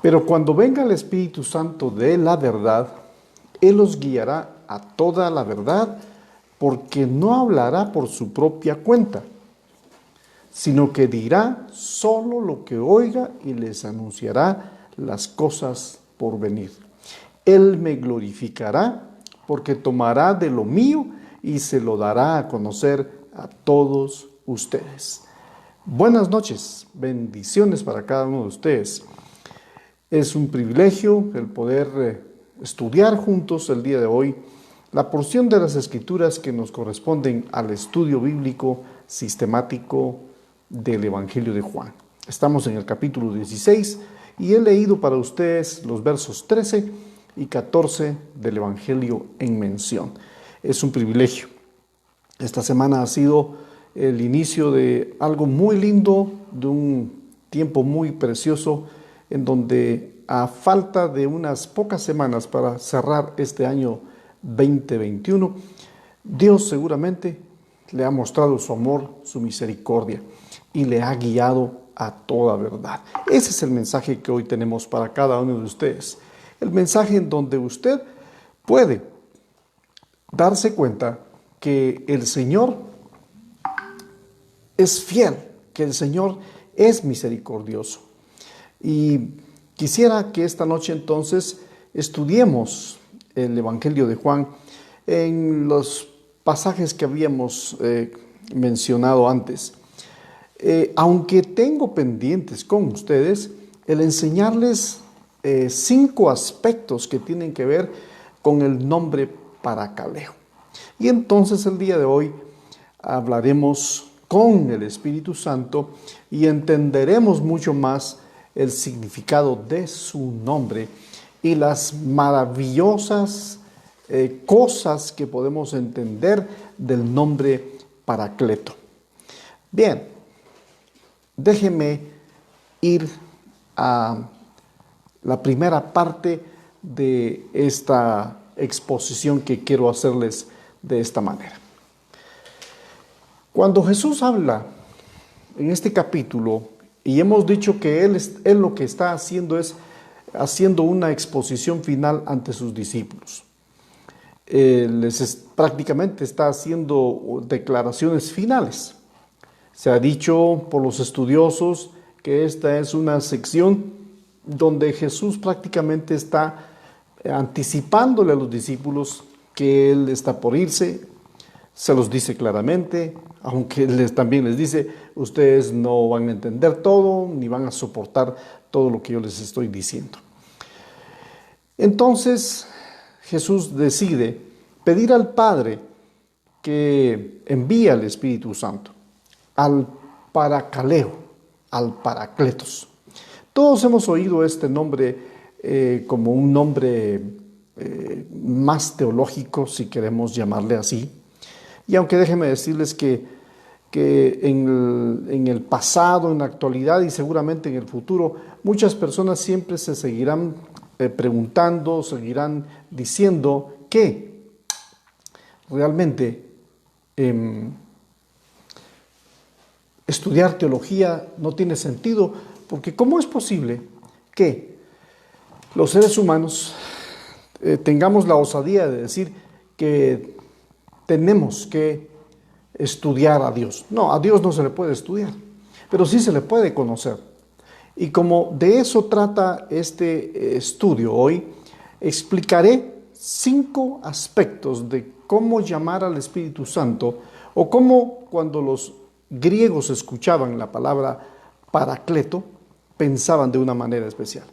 Pero cuando venga el Espíritu Santo de la verdad, Él os guiará a toda la verdad, porque no hablará por su propia cuenta, sino que dirá solo lo que oiga y les anunciará las cosas por venir. Él me glorificará, porque tomará de lo mío y se lo dará a conocer a todos ustedes. Buenas noches, bendiciones para cada uno de ustedes. Es un privilegio el poder estudiar juntos el día de hoy la porción de las Escrituras que nos corresponden al estudio bíblico sistemático del Evangelio de Juan. Estamos en el capítulo 16 y he leído para ustedes los versos 13 y 14 del Evangelio en mención. Es un privilegio. Esta semana ha sido el inicio de algo muy lindo, de un tiempo muy precioso, en donde a falta de unas pocas semanas para cerrar este año 2021, Dios seguramente le ha mostrado su amor, su misericordia y le ha guiado a toda verdad. Ese es el mensaje que hoy tenemos para cada uno de ustedes. El mensaje en donde usted puede darse cuenta que el Señor es fiel, que el Señor es misericordioso. Y quisiera que esta noche entonces estudiemos el Evangelio de Juan en los pasajes que habíamos mencionado antes. Aunque tengo pendientes con ustedes el enseñarles 5 aspectos que tienen que ver con el nombre Paracaleo. Y entonces el día de hoy hablaremos con el Espíritu Santo y entenderemos mucho más el significado de su nombre y las maravillosas cosas que podemos entender del nombre Paracleto. Bien, déjeme ir a la primera parte de esta exposición que quiero hacerles de esta manera. Cuando Jesús habla en este capítulo, y hemos dicho que él lo que está haciendo es haciendo una exposición final ante sus discípulos. Prácticamente está haciendo declaraciones finales. Se ha dicho por los estudiosos que esta es una sección donde Jesús prácticamente está anticipándole a los discípulos que Él está por irse. Se los dice claramente, aunque también les dice, ustedes no van a entender todo, ni van a soportar todo lo que yo les estoy diciendo. Entonces Jesús decide pedir al Padre que envíe al Espíritu Santo, al Paracaleo, al Paracletos. Todos hemos oído este nombre como un nombre más teológico, si queremos llamarle así. Y aunque déjenme decirles que en el pasado, en la actualidad y seguramente en el futuro, muchas personas siempre se seguirán preguntando, seguirán diciendo que realmente estudiar teología no tiene sentido, porque ¿cómo es posible que los seres humanos tengamos la osadía de decir que tenemos que estudiar a Dios? No, a Dios no se le puede estudiar, pero sí se le puede conocer. Y como de eso trata este estudio hoy, explicaré 5 aspectos de cómo llamar al Espíritu Santo, o cómo cuando los griegos escuchaban la palabra Paracleto, pensaban de una manera especial.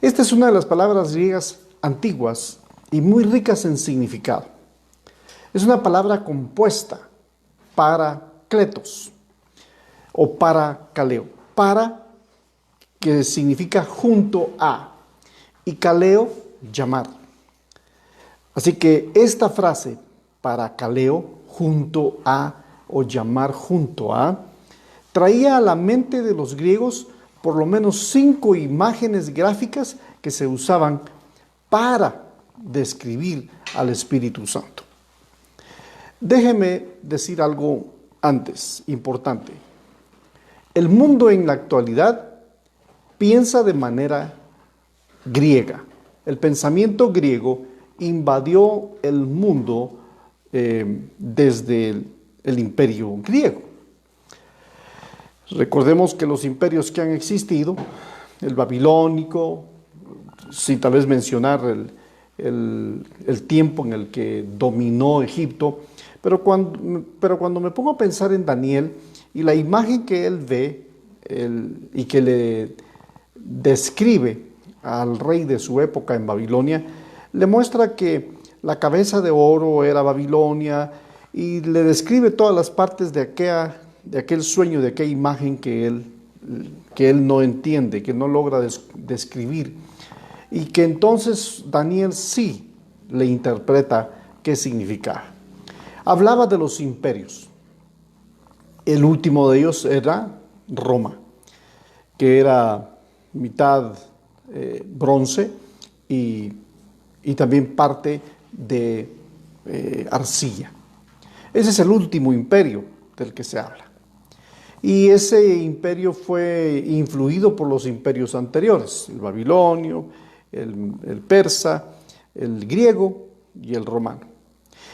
Esta es una de las palabras griegas antiguas y muy ricas en significado. Es una palabra compuesta, Paracletos o Paracaleo. Para, que significa junto a, y caleo, llamar. Así que esta frase, Paracaleo, junto a o llamar junto a, traía a la mente de los griegos por lo menos 5 imágenes gráficas que se usaban para describir al Espíritu Santo. Déjeme decir algo antes, importante. El mundo en la actualidad piensa de manera griega. El pensamiento griego invadió el mundo desde el imperio griego. Recordemos que los imperios que han existido, el babilónico, sin tal vez mencionar el tiempo en el que dominó Egipto, pero cuando me pongo a pensar en Daniel y la imagen que él ve y que le describe al rey de su época en Babilonia, le muestra que la cabeza de oro era Babilonia y le describe todas las partes de aquel sueño, de aquella imagen que él no entiende, que no logra describir, y que entonces Daniel sí le interpreta qué significaba. Hablaba de los imperios. El último de ellos era Roma, que era mitad bronce y también parte de arcilla. Ese es el último imperio del que se habla. Y ese imperio fue influido por los imperios anteriores, el babilonio, el persa, el griego y el romano.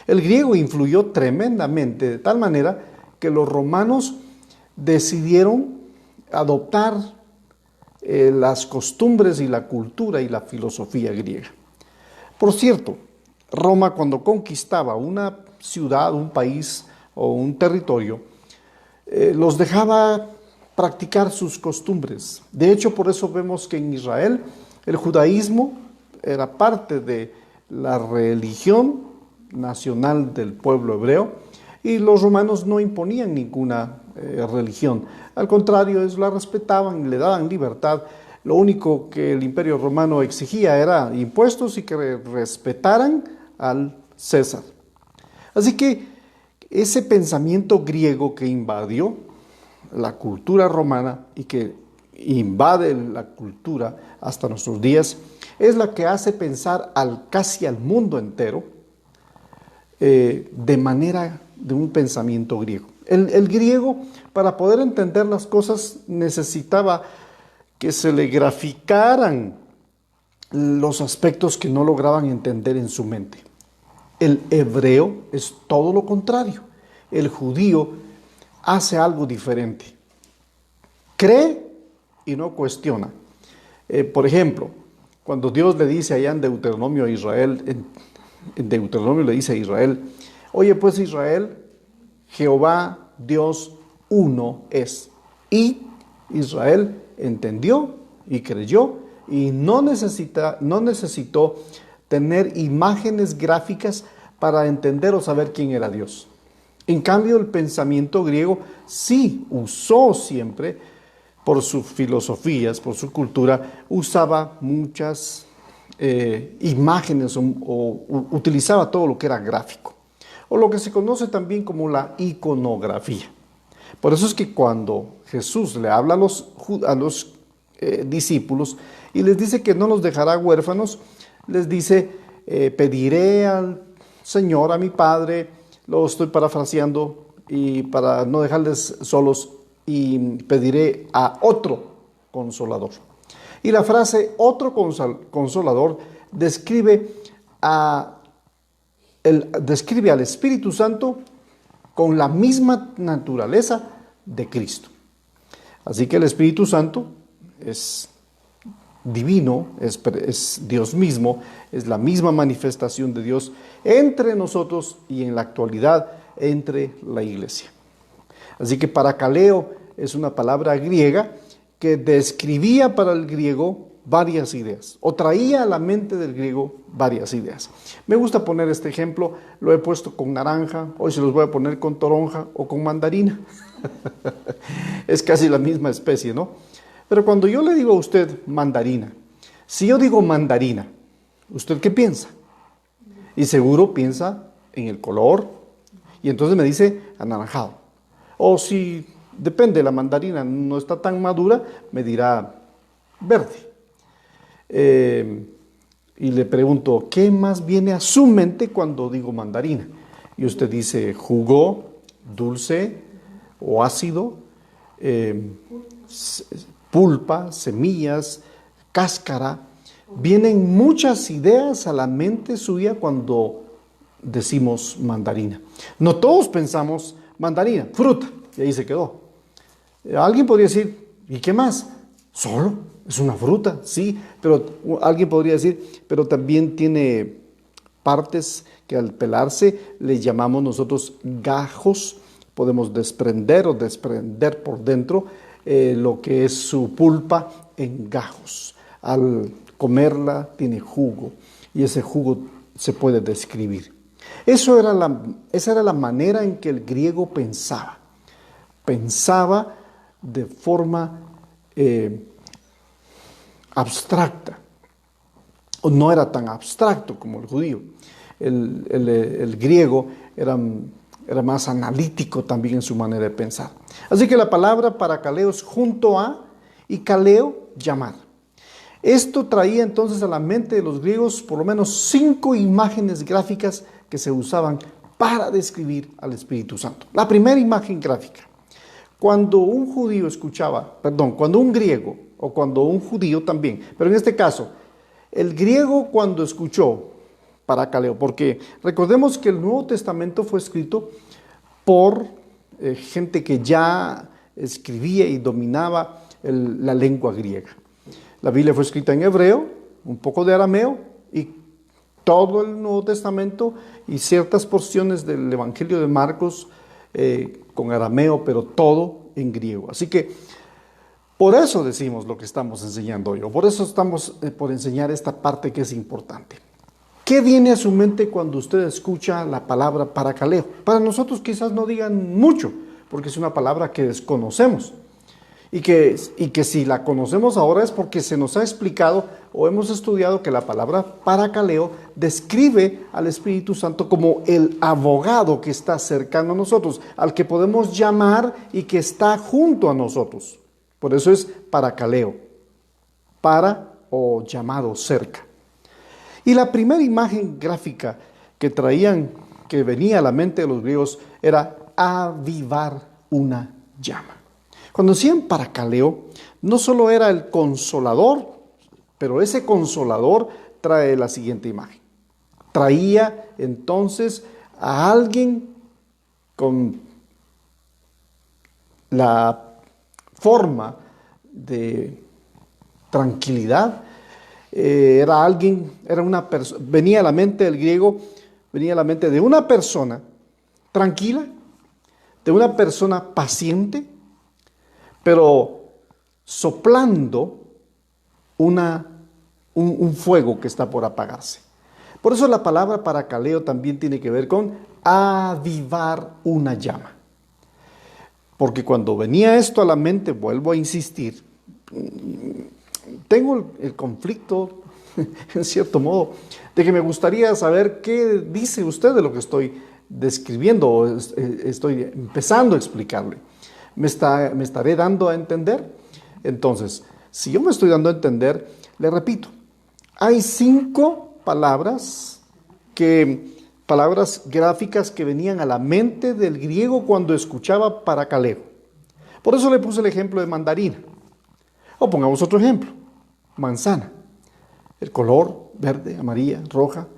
El griego influyó tremendamente, de tal manera que los romanos decidieron adoptar las costumbres y la cultura y la filosofía griega. Por cierto, Roma, cuando conquistaba una ciudad, un país o un territorio, los dejaba practicar sus costumbres. De hecho, por eso vemos que en Israel el judaísmo era parte de la religión nacional del pueblo hebreo y los romanos no imponían ninguna religión. Al contrario, ellos la respetaban y le daban libertad. Lo único que el imperio romano exigía era impuestos y que respetaran al César. Así que ese pensamiento griego que invadió la cultura romana y que invade la cultura hasta nuestros días, es la que hace pensar casi al mundo entero de un pensamiento griego. El griego, para poder entender las cosas, necesitaba que se le graficaran los aspectos que no lograban entender en su mente. El hebreo es todo lo contrario. El judío hace algo diferente. Cree y no cuestiona. Por ejemplo, cuando Dios le dice allá en Deuteronomio a Israel, en Deuteronomio le dice a Israel, oye pues Israel, Jehová Dios uno es. Y Israel entendió y creyó y no necesitó tener imágenes gráficas para entender o saber quién era Dios. En cambio, el pensamiento griego sí usó siempre, por sus filosofías, por su cultura, usaba muchas imágenes o utilizaba todo lo que era gráfico, o lo que se conoce también como la iconografía. Por eso es que cuando Jesús le habla a los discípulos y les dice que no los dejará huérfanos, les dice, pediré al Señor, a mi Padre, lo estoy parafraseando, y para no dejarles solos, y pediré a otro consolador. Y la frase otro consolador describe al Espíritu Santo con la misma naturaleza de Cristo. Así que el Espíritu Santo es divino, es Dios mismo, es la misma manifestación de Dios entre nosotros y en la actualidad entre la iglesia. Así que parakaleo es una palabra griega que describía para el griego varias ideas, o traía a la mente del griego varias ideas. Me gusta poner este ejemplo, lo he puesto con naranja, hoy se los voy a poner con toronja o con mandarina. Es casi la misma especie, ¿no? Pero cuando yo le digo a usted mandarina, si yo digo mandarina, ¿usted qué piensa? Y seguro piensa en el color, y entonces me dice anaranjado. O si, depende, la mandarina no está tan madura, me dirá verde. Y le pregunto, ¿qué más viene a su mente cuando digo mandarina? Y usted dice jugo, dulce o ácido, pulpa, semillas, cáscara. Vienen muchas ideas a la mente suya cuando decimos mandarina. No todos pensamos mandarina, fruta, y ahí se quedó. Alguien podría decir, ¿y qué más? Solo, es una fruta, sí, pero alguien podría decir, pero también tiene partes que al pelarse le llamamos nosotros gajos. Podemos desprender o desprender por dentro lo que es su pulpa en gajos. Al comerla tiene jugo y ese jugo se puede describir. Esa era la manera en que el griego pensaba. Pensaba de forma abstracta. O no era tan abstracto como el judío. El griego era más analítico también en su manera de pensar. Así que la palabra para kaleo es junto a y kaleo, llamar. Esto traía entonces a la mente de los griegos por lo menos 5 imágenes gráficas que se usaban para describir al Espíritu Santo. La primera imagen gráfica. Cuando un cuando un griego, o cuando un judío también, pero en este caso, el griego cuando escuchó parakaleo, porque recordemos que el Nuevo Testamento fue escrito por gente que ya escribía y dominaba la lengua griega. La Biblia fue escrita en hebreo, un poco de arameo y todo el Nuevo Testamento y ciertas porciones del Evangelio de Marcos con arameo, pero todo en griego. Así que por eso decimos lo que estamos enseñando hoy, por eso estamos por enseñar esta parte que es importante. ¿Qué viene a su mente cuando usted escucha la palabra parakaleo? Para nosotros quizás no digan mucho, porque es una palabra que desconocemos. Y que si la conocemos ahora es porque se nos ha explicado o hemos estudiado que la palabra parakaleo describe al Espíritu Santo como el abogado que está cercano a nosotros, al que podemos llamar y que está junto a nosotros. Por eso es parakaleo, para o llamado cerca. Y la primera imagen gráfica que venía a la mente de los griegos era avivar una llama. Cuando decían parakaleo, no solo era el consolador, pero ese consolador trae la siguiente imagen. Traía entonces a alguien con la forma de tranquilidad. Venía a la mente del griego, venía a la mente de una persona tranquila, de una persona paciente, pero soplando un fuego que está por apagarse. Por eso la palabra parakaleo también tiene que ver con avivar una llama. Porque cuando venía esto a la mente, vuelvo a insistir, tengo el conflicto, en cierto modo, de que me gustaría saber qué dice usted de lo que estoy describiendo o estoy empezando a explicarle. ¿Me estaré dando a entender? Entonces, si yo me estoy dando a entender, le repito, hay 5 palabras gráficas que venían a la mente del griego cuando escuchaba parakaleo. Por eso le puse el ejemplo de mandarina. O pongamos otro ejemplo, manzana. El color verde, amarilla, roja,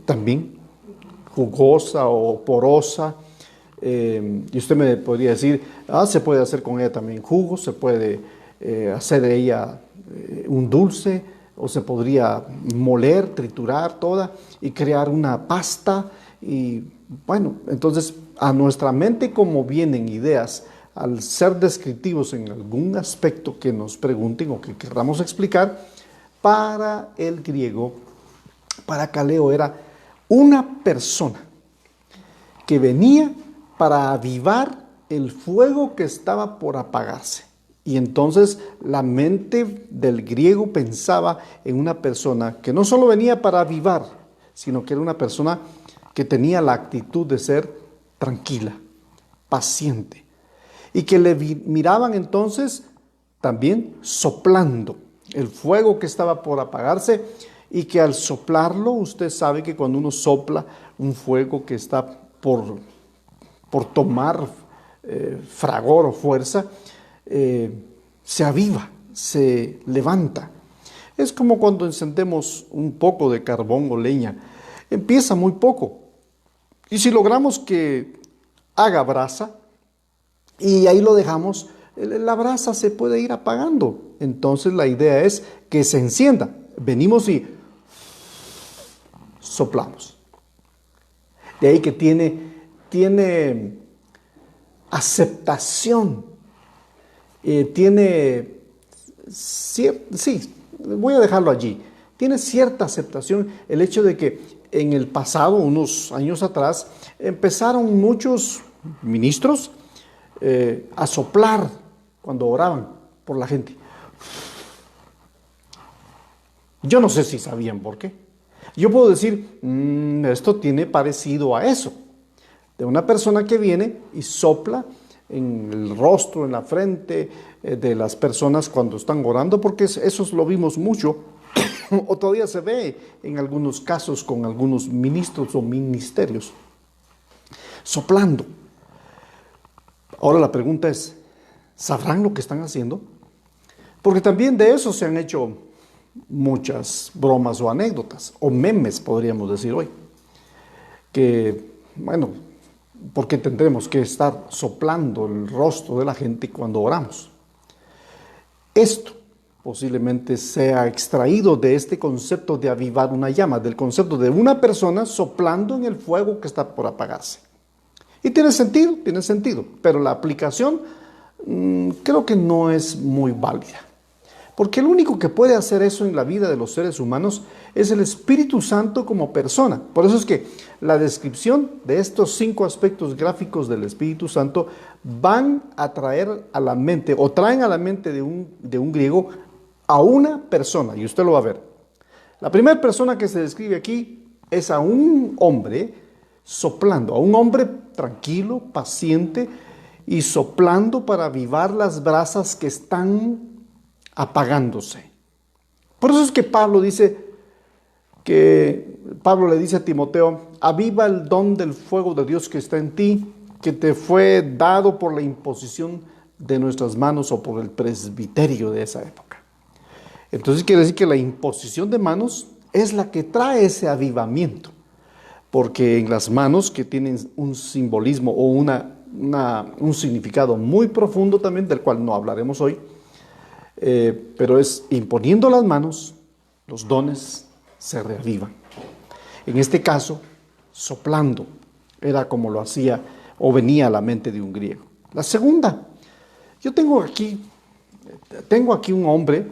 también jugosa o porosa. Y usted me podría decir, se puede hacer con ella también jugo, se puede hacer de ella un dulce, o se podría moler, triturar toda y crear una pasta. Y bueno, entonces a nuestra mente, como vienen ideas, al ser descriptivos en algún aspecto que nos pregunten o que queramos explicar, para el griego, parakaleo era una persona que venía para avivar el fuego que estaba por apagarse. Y entonces la mente del griego pensaba en una persona que no solo venía para avivar, sino que era una persona que tenía la actitud de ser tranquila, paciente, y que le miraban entonces también soplando el fuego que estaba por apagarse, y que al soplarlo, usted sabe que cuando uno sopla un fuego que está por tomar fragor o fuerza, se aviva, se levanta. Es como cuando encendemos un poco de carbón o leña. Empieza muy poco. Y si logramos que haga brasa y ahí lo dejamos, la brasa se puede ir apagando. Entonces la idea es que se encienda. Venimos y soplamos. De ahí que tiene aceptación, sí, voy a dejarlo allí. Tiene cierta aceptación el hecho de que en el pasado, unos años atrás, empezaron muchos ministros a soplar cuando oraban por la gente. Yo no sé si sabían por qué. Yo puedo decir, esto tiene parecido a eso, de una persona que viene y sopla en el rostro, en la frente de las personas cuando están orando, porque eso lo vimos mucho, o todavía se ve en algunos casos con algunos ministros o ministerios, soplando. Ahora la pregunta es, ¿sabrán lo que están haciendo? Porque también de eso se han hecho muchas bromas o anécdotas, o memes podríamos decir hoy, que, bueno, porque tendremos que estar soplando el rostro de la gente cuando oramos. Esto posiblemente sea extraído de este concepto de avivar una llama, del concepto de una persona soplando en el fuego que está por apagarse. Y tiene sentido, pero la aplicación creo que no es muy válida. Porque el único que puede hacer eso en la vida de los seres humanos es el Espíritu Santo como persona. Por eso es que la descripción de estos 5 aspectos gráficos del Espíritu Santo van a traer a la mente, o traen a la mente de un griego, a una persona, y usted lo va a ver. La primera persona que se describe aquí es a un hombre soplando, a un hombre tranquilo, paciente, y soplando para avivar las brasas que están apagándose. Por eso es que Pablo le dice a Timoteo, aviva el don del fuego de Dios que está en ti, que te fue dado por la imposición de nuestras manos o por el presbiterio de esa época. Entonces quiere decir que la imposición de manos es la que trae ese avivamiento, porque en las manos, que tienen un simbolismo o un significado muy profundo también, del cual no hablaremos hoy, pero es imponiendo las manos, los dones se reavivan. En este caso, soplando, era como lo hacía o venía a la mente de un griego. La segunda, yo tengo aquí un hombre,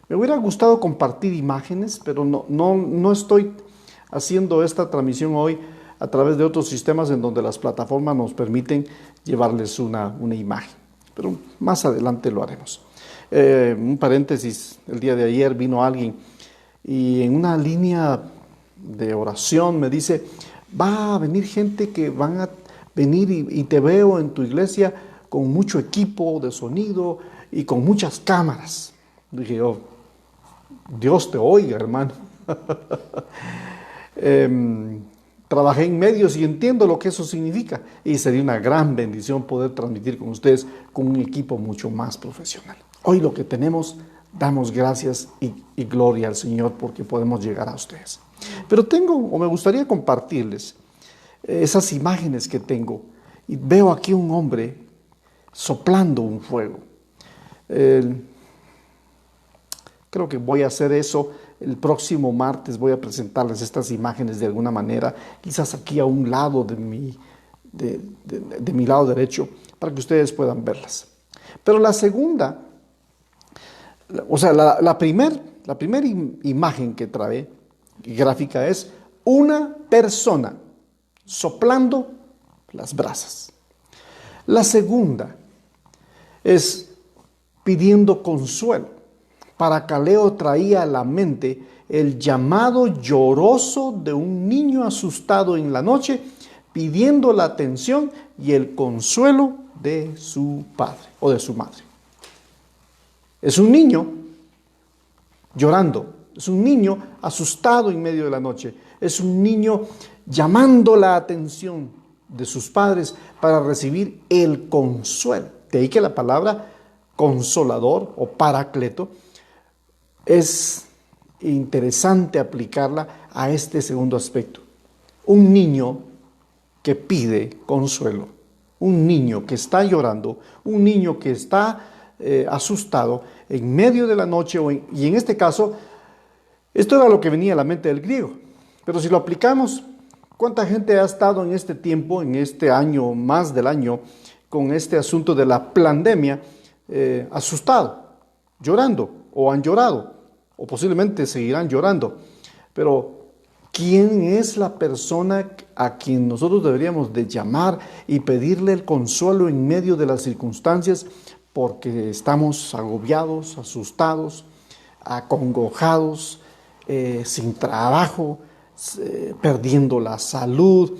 me hubiera gustado compartir imágenes, pero no estoy haciendo esta transmisión hoy a través de otros sistemas en donde las plataformas nos permiten llevarles una imagen, pero más adelante lo haremos. Un paréntesis, el día de ayer vino alguien y en una línea de oración me dice, va a venir gente que van a venir y te veo en tu iglesia con mucho equipo de sonido y con muchas cámaras. Dije yo, Dios te oiga, hermano. Trabajé en medios y entiendo lo que eso significa, y sería una gran bendición poder transmitir con ustedes con un equipo mucho más profesional. Hoy lo que tenemos, damos gracias y gloria al Señor porque podemos llegar a ustedes. Pero me gustaría compartirles esas imágenes que tengo, y veo aquí un hombre soplando un fuego. Creo que voy a hacer eso el próximo martes. Voy a presentarles estas imágenes de alguna manera, quizás aquí a un lado de mi lado derecho, para que ustedes puedan verlas. Pero la segunda, o sea, la primera imagen que trae gráfica es una persona soplando las brasas. La segunda es pidiendo consuelo. Paracaleo traía a la mente el llamado lloroso de un niño asustado en la noche, pidiendo la atención y el consuelo de su padre o de su madre. Es un niño llorando, es un niño asustado en medio de la noche, es un niño llamando la atención de sus padres para recibir el consuelo. De ahí que la palabra consolador o paracleto, es interesante aplicarla a este segundo aspecto. Un niño que pide consuelo, un niño que está llorando, un niño que está asustado en medio de la noche, y en este caso, esto era lo que venía a la mente del griego. Pero si lo aplicamos, ¿cuánta gente ha estado en este tiempo, en este año, más del año, con este asunto de la pandemia, asustado, llorando, o han llorado, o posiblemente seguirán llorando? Pero ¿quién es la persona a quien nosotros deberíamos de llamar y pedirle el consuelo en medio de las circunstancias? Porque estamos agobiados, asustados, acongojados, sin trabajo, perdiendo la salud,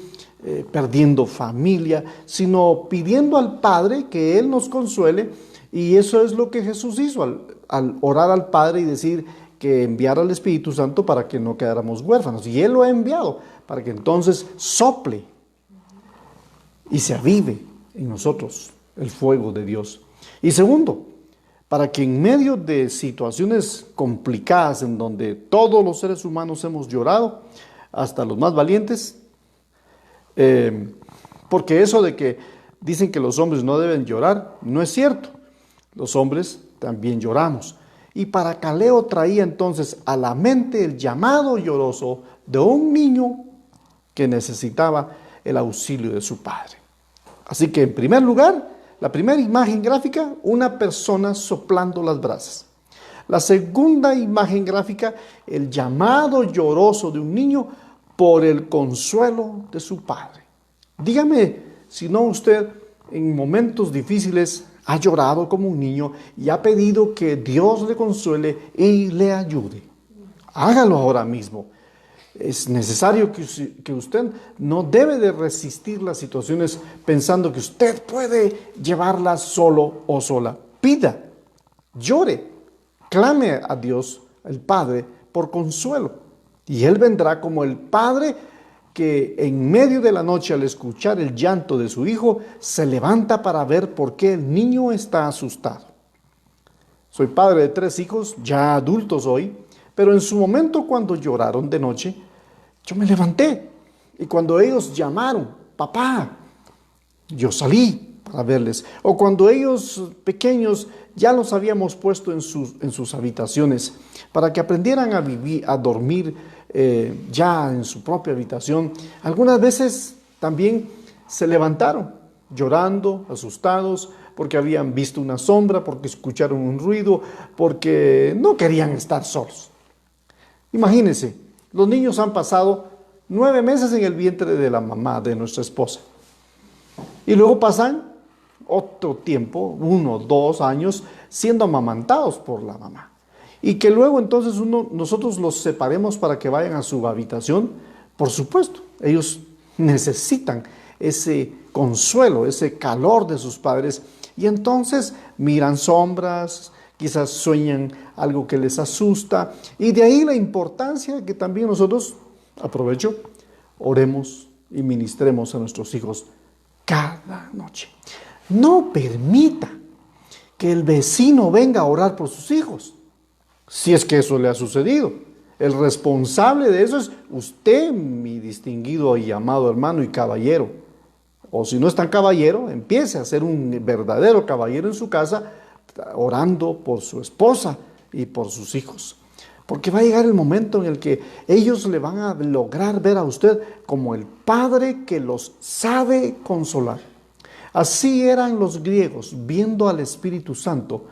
perdiendo familia, sino pidiendo al Padre que Él nos consuele. Y eso es lo que Jesús hizo al orar al Padre y decir que enviara al Espíritu Santo para que no quedáramos huérfanos. Y Él lo ha enviado para que entonces sople y se avive en nosotros el fuego de Dios. Y segundo, para que en medio de situaciones complicadas en donde todos los seres humanos hemos llorado, hasta los más valientes, porque eso de que dicen que los hombres no deben llorar, no es cierto. Los hombres también lloramos. Y Paracaleo traía entonces a la mente el llamado lloroso de un niño que necesitaba el auxilio de su padre. Así que en primer lugar, la primera imagen gráfica, una persona soplando las brasas. La segunda imagen gráfica, el llamado lloroso de un niño por el consuelo de su padre. Dígame si no usted en momentos difíciles ha llorado como un niño y ha pedido que Dios le consuele y le ayude. Hágalo ahora mismo. Es necesario que usted no debe de resistir las situaciones pensando que usted puede llevarlas solo o sola. Pida, llore, clame a Dios, el Padre, por consuelo. Y Él vendrá como el Padre que en medio de la noche, al escuchar el llanto de su hijo, se levanta para ver por qué el niño está asustado. Soy padre de 3 hijos, ya adultos hoy, pero en su momento cuando lloraron de noche, yo me levanté. Y cuando ellos llamaron, papá, yo salí para verles. O cuando ellos pequeños ya los habíamos puesto en sus habitaciones para que aprendieran a vivir, a dormir ya en su propia habitación. Algunas veces también se levantaron llorando, asustados, porque habían visto una sombra, porque escucharon un ruido, porque no querían estar solos. Imagínense, los niños han pasado 9 meses en el vientre de la mamá de nuestra esposa. Y luego pasan otro tiempo, 1 o 2 años, siendo amamantados por la mamá. Y que luego entonces nosotros los separemos para que vayan a su habitación. Por supuesto, ellos necesitan ese consuelo, ese calor de sus padres. Y entonces miran sombras, quizás sueñan algo que les asusta. Y de ahí la importancia que también nosotros, aprovecho, oremos y ministremos a nuestros hijos cada noche. No permita que el vecino venga a orar por sus hijos, si es que eso le ha sucedido. El responsable de eso es usted, mi distinguido y amado hermano y caballero. O si no es tan caballero, empiece a ser un verdadero caballero en su casa, orando por su esposa y por sus hijos. Porque va a llegar el momento en el que ellos le van a lograr ver a usted como el Padre que los sabe consolar. Así eran los griegos, viendo al Espíritu Santo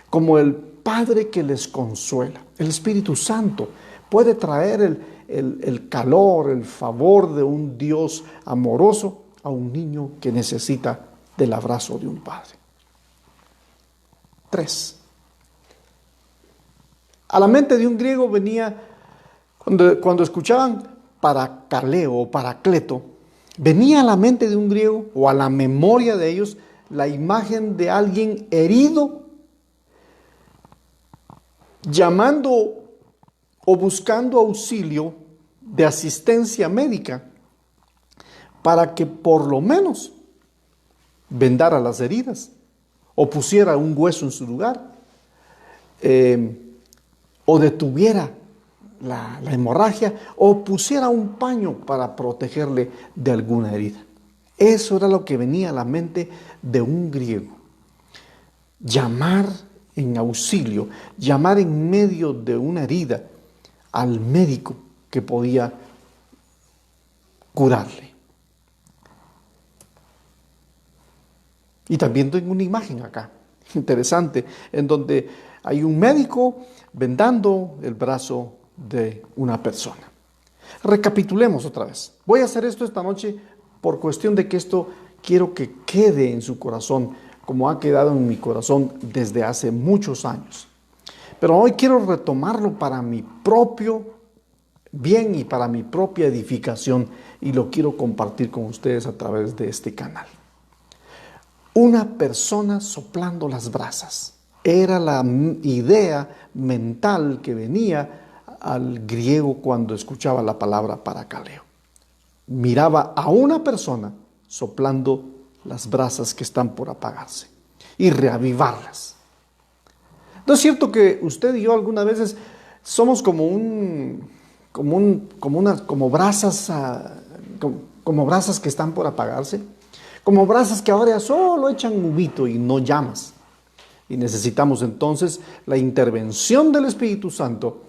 como el Padre que les consuela. El Espíritu Santo puede traer el calor, el favor de un Dios amoroso a un niño que necesita del abrazo de un padre. 3. A la mente de un griego venía, cuando escuchaban Paracaleo o Paracleto, venía a la mente de un griego o a la memoria de ellos la imagen de alguien herido, llamando o buscando auxilio de asistencia médica para que por lo menos vendara las heridas o pusiera un hueso en su lugar, o detuviera la hemorragia, o pusiera un paño para protegerle de alguna herida. Eso era lo que venía a la mente de un griego. Llamar en auxilio, llamar en medio de una herida al médico que podía curarle. Y también tengo una imagen acá, interesante, en donde hay un médico vendando el brazo de una persona. Recapitulemos otra vez. Voy a hacer esto esta noche por cuestión de que esto quiero que quede en su corazón, como ha quedado en mi corazón desde hace muchos años. Pero hoy quiero retomarlo para mi propio bien y para mi propia edificación, y lo quiero compartir con ustedes a través de este canal. Una persona soplando las brasas. Era la idea mental que venía al griego cuando escuchaba la palabra paracaleo. Miraba a una persona soplando las brasas que están por apagarse y reavivarlas. ¿No es cierto que usted y yo algunas veces somos como brasas que están por apagarse? Como brasas que ahora solo echan humito y no llamas. Y necesitamos entonces la intervención del Espíritu Santo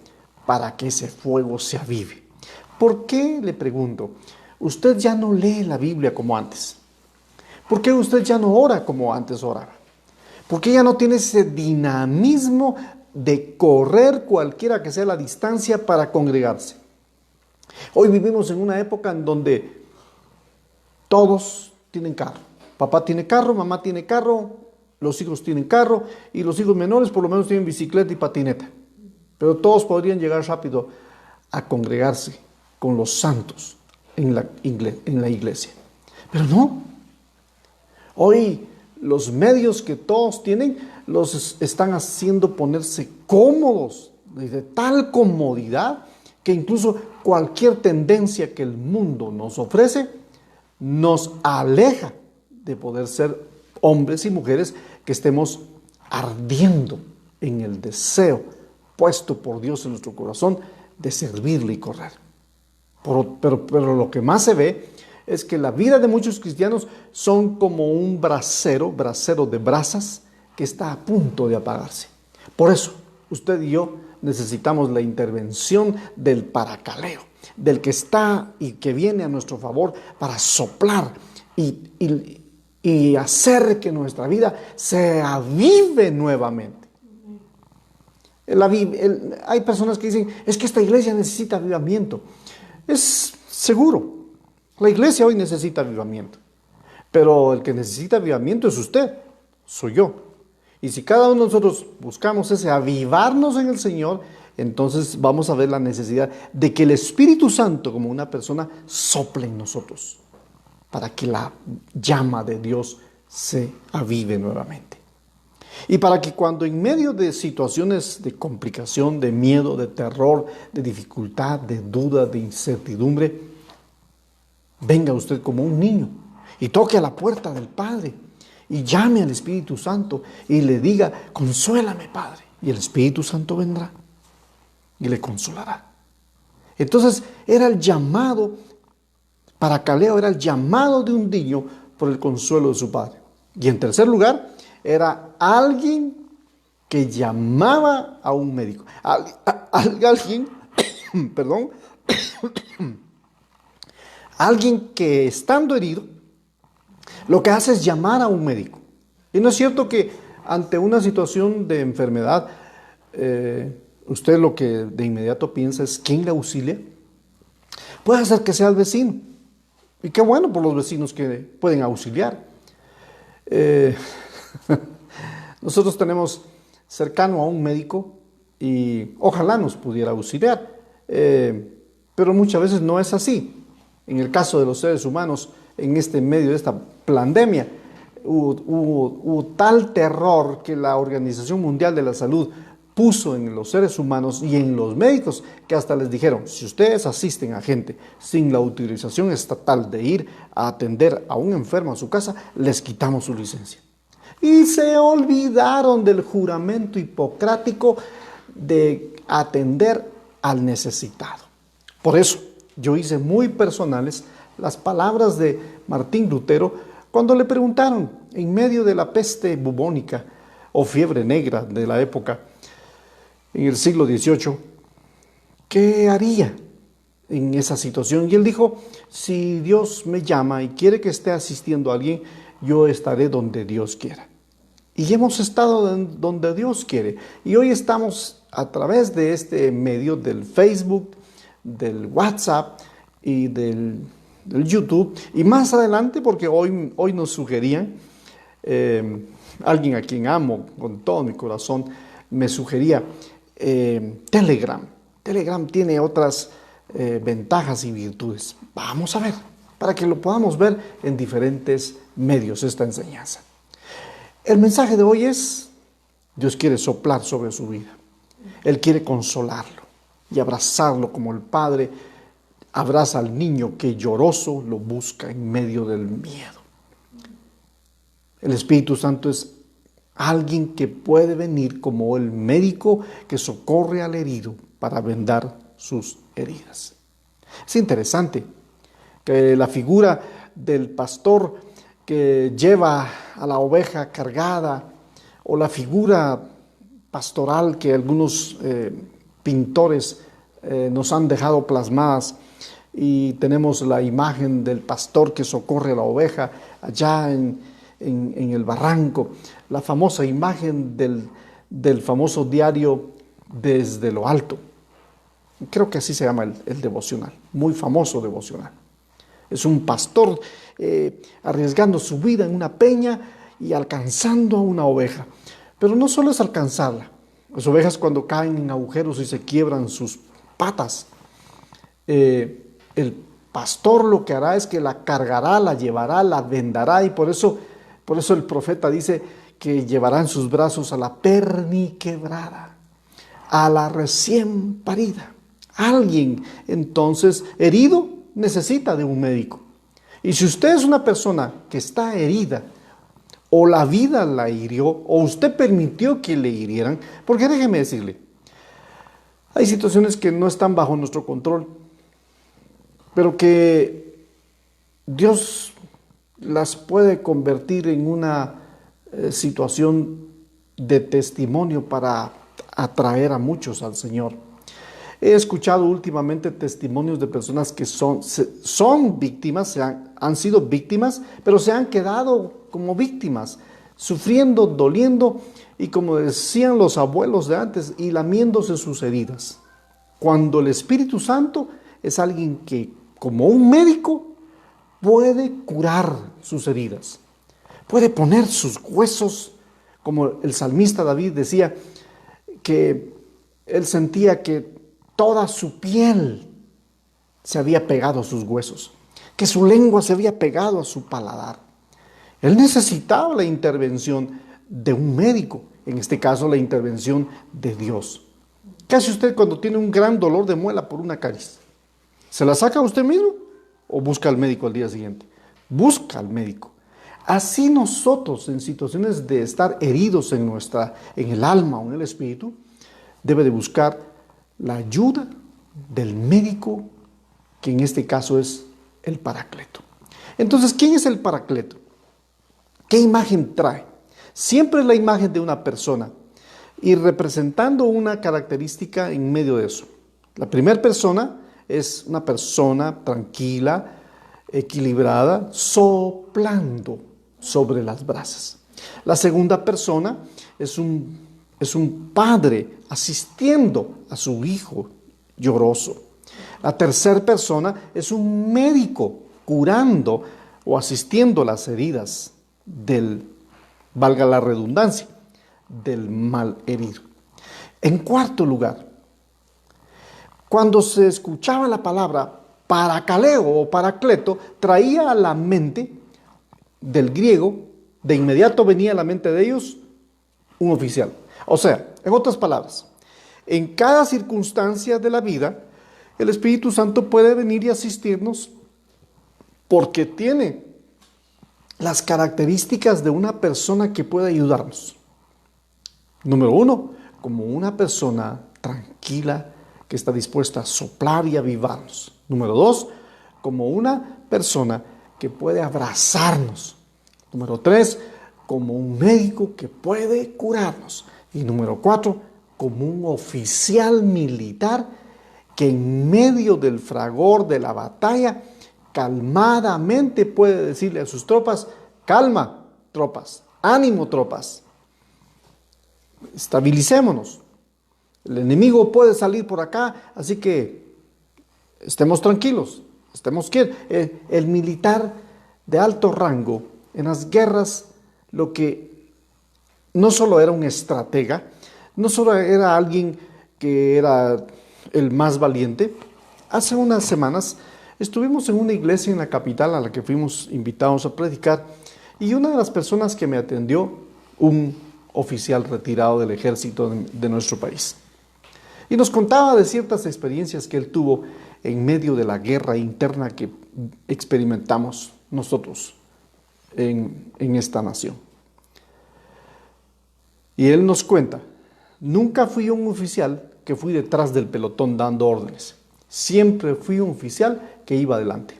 para que ese fuego se avive. ¿Por qué, le pregunto, usted ya no lee la Biblia como antes? ¿Por qué usted ya no ora como antes oraba? ¿Por qué ya no tiene ese dinamismo de correr cualquiera que sea la distancia para congregarse? Hoy vivimos en una época en donde todos tienen carro. Papá tiene carro, mamá tiene carro, los hijos tienen carro y los hijos menores por lo menos tienen bicicleta y patineta. Pero todos podrían llegar rápido a congregarse con los santos en la iglesia. Pero no. Hoy los medios que todos tienen los están haciendo ponerse cómodos, de tal comodidad que incluso cualquier tendencia que el mundo nos ofrece nos aleja de poder ser hombres y mujeres que estemos ardiendo en el deseo puesto por Dios en nuestro corazón de servirle y correr. Pero lo que más se ve es que la vida de muchos cristianos son como un brasero de brasas que está a punto de apagarse. Por eso, usted y yo necesitamos la intervención del paracaleo, del que está y que viene a nuestro favor para soplar y hacer que nuestra vida se avive nuevamente. Hay personas que dicen, es que esta iglesia necesita avivamiento. Es seguro, la iglesia hoy necesita avivamiento, pero el que necesita avivamiento es usted, soy yo. Y si cada uno de nosotros buscamos ese avivarnos en el Señor, entonces vamos a ver la necesidad de que el Espíritu Santo, como una persona, sople en nosotros, para que la llama de Dios se avive nuevamente. Y para que cuando en medio de situaciones de complicación, de miedo, de terror, de dificultad, de duda, de incertidumbre, venga usted como un niño y toque a la puerta del Padre y llame al Espíritu Santo y le diga, consuélame, Padre. Y el Espíritu Santo vendrá y le consolará. Entonces era el llamado, paracaleo era el llamado de un niño por el consuelo de su padre. Y en tercer lugar, era alguien que llamaba a un médico. Alguien, perdón, alguien que estando herido, lo que hace es llamar a un médico. Y no es cierto que ante una situación de enfermedad, usted lo que de inmediato piensa es ¿quién le auxilia? Puede ser que sea el vecino. Y qué bueno por los vecinos que pueden auxiliar. Nosotros tenemos cercano a un médico y ojalá nos pudiera auxiliar, pero muchas veces no es así. En el caso de los seres humanos, en medio de esta pandemia, hubo tal terror que la Organización Mundial de la Salud puso en los seres humanos y en los médicos, que hasta les dijeron, si ustedes asisten a gente sin la autorización estatal de ir a atender a un enfermo a su casa, les quitamos su licencia. y se olvidaron del juramento hipocrático de atender al necesitado. Por eso yo hice muy personales las palabras de Martín Lutero cuando le preguntaron en medio de la peste bubónica o fiebre negra de la época en el siglo XVIII, ¿qué haría en esa situación? Y él dijo: si Dios me llama y quiere que esté asistiendo a alguien, yo estaré donde Dios quiera. Y hemos estado donde Dios quiere. Y hoy estamos a través de este medio del Facebook, del WhatsApp y del YouTube. Y más adelante, porque hoy nos sugerían, alguien a quien amo con todo mi corazón, me sugería Telegram. Telegram tiene otras ventajas y virtudes. Vamos a ver, para que lo podamos ver en diferentes medios, esta enseñanza. El mensaje de hoy es: Dios quiere soplar sobre su vida. Él quiere consolarlo y abrazarlo como el padre abraza al niño que lloroso lo busca en medio del miedo. El Espíritu Santo es alguien que puede venir como el médico que socorre al herido para vendar sus heridas. Es interesante que la figura del pastor que lleva a la oveja cargada, o la figura pastoral que algunos pintores nos han dejado plasmadas, y tenemos la imagen del pastor que socorre a la oveja allá en el barranco, la famosa imagen del famoso diario Desde lo Alto. Creo que así se llama el devocional, muy famoso devocional. Es un pastor arriesgando su vida en una peña y alcanzando a una oveja. Pero no solo es alcanzarla. Las ovejas, cuando caen en agujeros y se quiebran sus patas, el pastor lo que hará es que la cargará, la llevará, la vendará, y por eso el profeta dice que llevará en sus brazos a la perniquebrada, a la recién parida. Alguien entonces herido necesita de un médico. Y si usted es una persona que está herida, o la vida la hirió, o usted permitió que le hirieran, porque déjeme decirle, hay situaciones que no están bajo nuestro control, pero que Dios las puede convertir en una situación de testimonio para atraer a muchos al Señor. He escuchado últimamente testimonios de personas que son víctimas, han sido víctimas, pero se han quedado como víctimas, sufriendo, doliendo, y como decían los abuelos de antes, y lamiéndose sus heridas. Cuando el Espíritu Santo es alguien que, como un médico, puede curar sus heridas, puede poner sus huesos, como el salmista David decía, que él sentía que toda su piel se había pegado a sus huesos, que su lengua se había pegado a su paladar. Él necesitaba la intervención de un médico, en este caso la intervención de Dios. ¿Qué hace usted cuando tiene un gran dolor de muela por una caries? ¿Se la saca usted mismo o busca al médico al día siguiente? Busca al médico. Así nosotros, en situaciones de estar heridos en el alma o en el espíritu, debe de buscar la ayuda del médico, que en este caso es el Paracleto. Entonces, ¿quién es el Paracleto? ¿Qué imagen trae? Siempre es la imagen de una persona y representando una característica en medio de eso. La primera persona es una persona tranquila, equilibrada, soplando sobre las brasas. La segunda persona es un padre asistiendo a su hijo lloroso. La tercera persona es un médico curando o asistiendo las heridas valga la redundancia, del mal herido. En cuarto lugar, cuando se escuchaba la palabra paracaleo o paracleto, traía a la mente del griego, de inmediato venía a la mente de ellos un oficial. O sea, en otras palabras, en cada circunstancia de la vida, el Espíritu Santo puede venir y asistirnos porque tiene las características de una persona que puede ayudarnos. Número 1, como una persona tranquila que está dispuesta a soplar y avivarnos. Número 2, como una persona que puede abrazarnos. Número 3, como un médico que puede curarnos. Y número 4, como un oficial militar que en medio del fragor de la batalla calmadamente puede decirle a sus tropas: calma, tropas, ánimo, tropas, estabilicémonos. El enemigo puede salir por acá, así que estemos tranquilos, estemos quietos. El militar de alto rango en las guerras, lo que no solo era un estratega, no solo era alguien que era el más valiente. Hace unas semanas estuvimos en una iglesia en la capital a la que fuimos invitados a predicar, y una de las personas que me atendió, un oficial retirado del ejército de nuestro país. Y nos contaba de ciertas experiencias que él tuvo en medio de la guerra interna que experimentamos nosotros en esta nación. Y él nos cuenta: nunca fui un oficial que fui detrás del pelotón dando órdenes. Siempre fui un oficial que iba adelante.